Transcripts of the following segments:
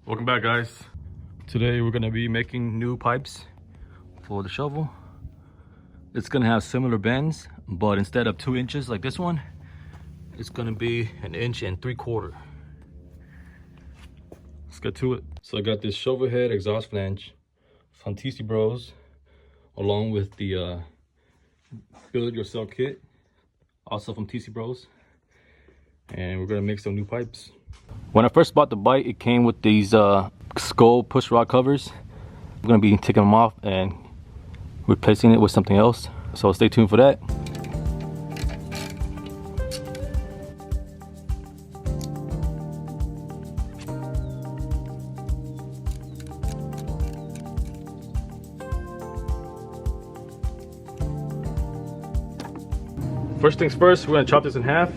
Welcome back, guys. Today we're gonna be making new pipes for the shovel. It's gonna have similar bends, but instead of 2 inches like this one, it's gonna be 1 3/4 inches. Let's get to it. So I got this SHOVELHEAD exhaust flange from TC Bros, along with the build yourself kit, also from TC Bros. And we're gonna make some new pipes. When I first bought the bike, it came with these skull push rod covers. I'm gonna be taking them off and replacing it with something else, so stay tuned for that. First things first, we're gonna chop this in half.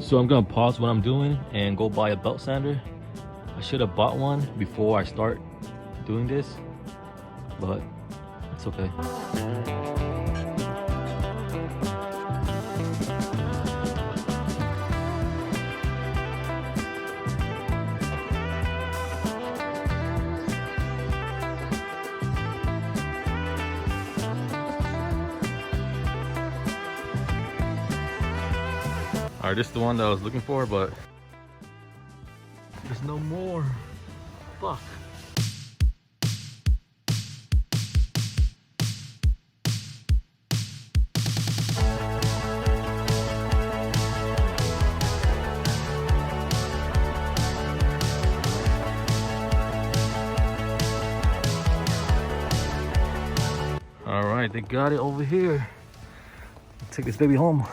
So I'm gonna pause what I'm doing and go buy a belt sander. I should have bought one before I start doing this, but it's okay. Alright, this is the one that I was looking for, but there's no more. Fuck. Alright, they got it over here. Take this baby home.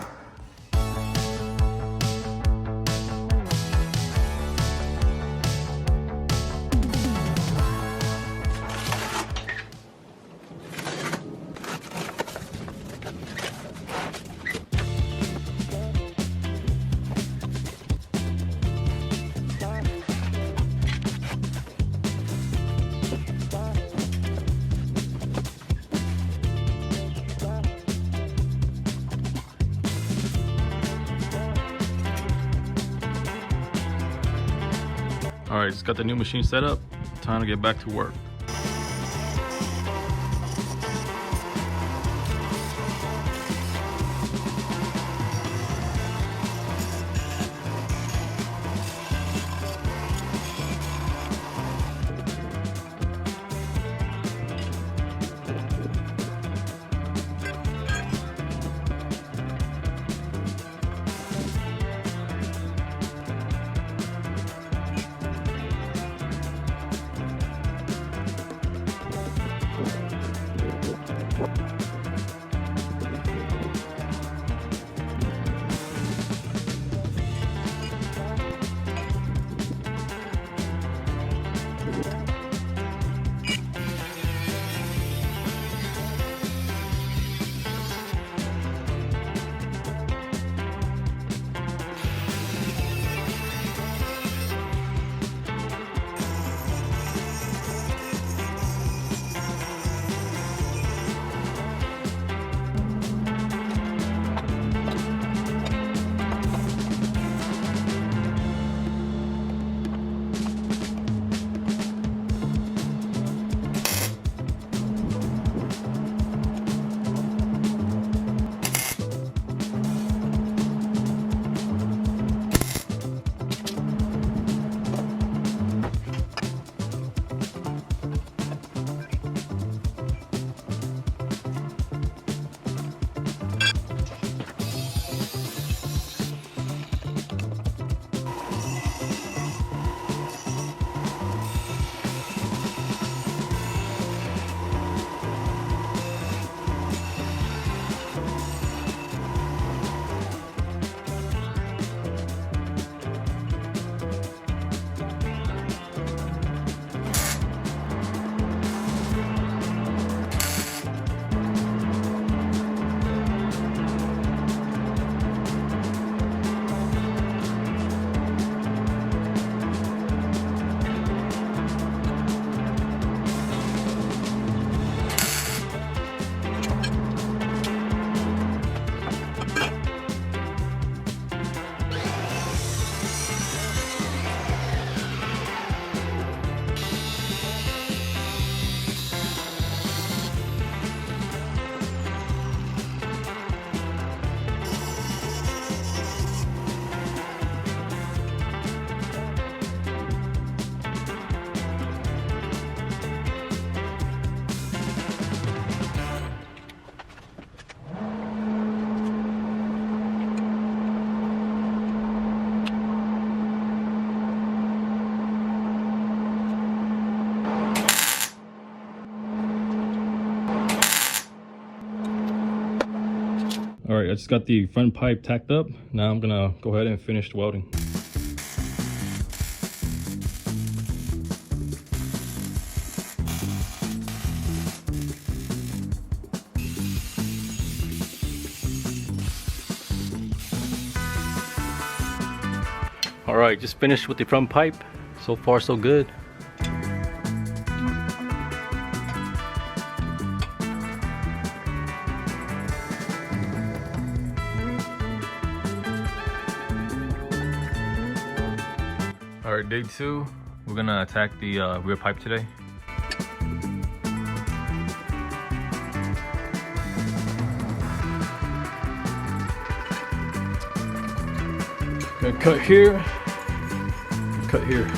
All right, just got the new machine set up. Time to get back to work. All right, I just got the front pipe tacked up. Now I'm gonna go ahead and finish the welding. All right, just finished with the front pipe. So far, so good. All right, day 2. We're gonna attack the rear pipe today. Gonna cut here. Cut here.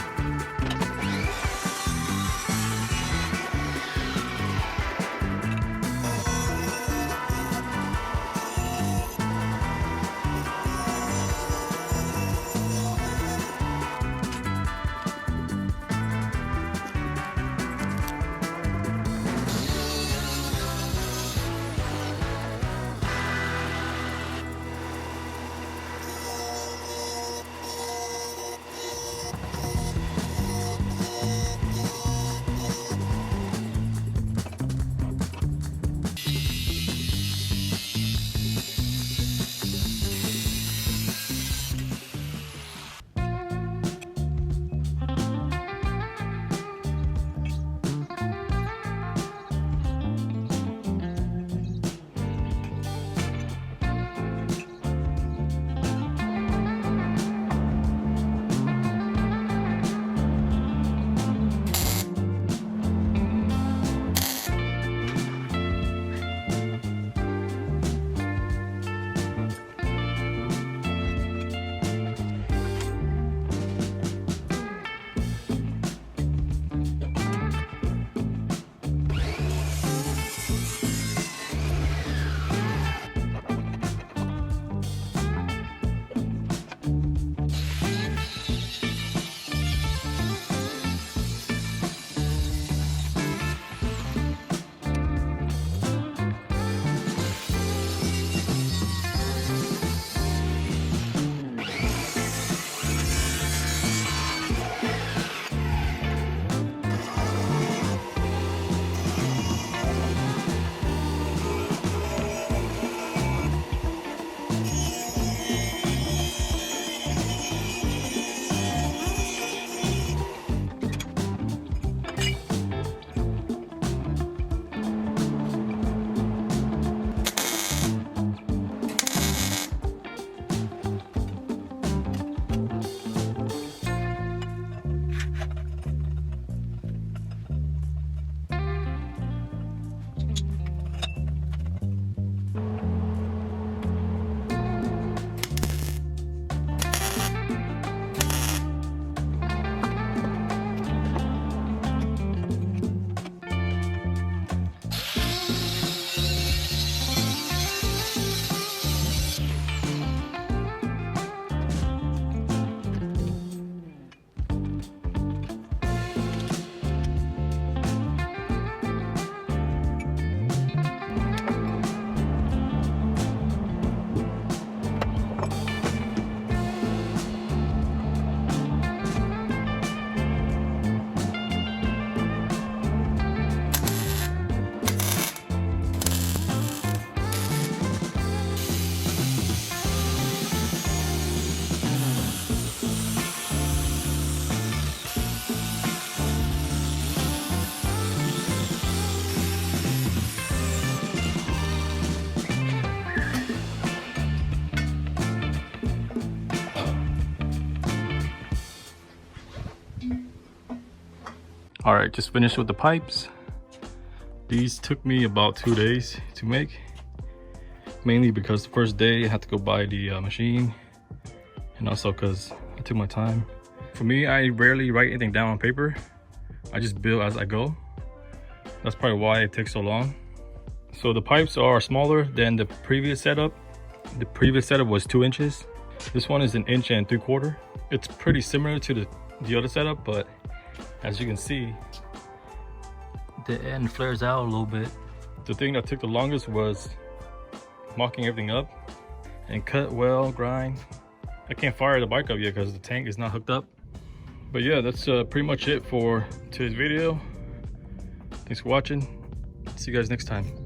All right, just finished with the pipes. These took me about 2 days to make, mainly because the first day I had to go buy the machine, and also because I took my time. For me, I rarely write anything down on paper. I just build as I go. That's probably why it takes so long. So the pipes are smaller than the previous setup. The previous setup was 2 inches. This one is 1 3/4 inches. It's pretty similar to the other setup, but as you can see, the end flares out a little bit. The thing that took the longest was mocking everything up. and cut well, grind. I can't fire the bike up yet because the tank is not hooked up. But yeah, that's pretty much it for today's video. Thanks for watching. See you guys next time.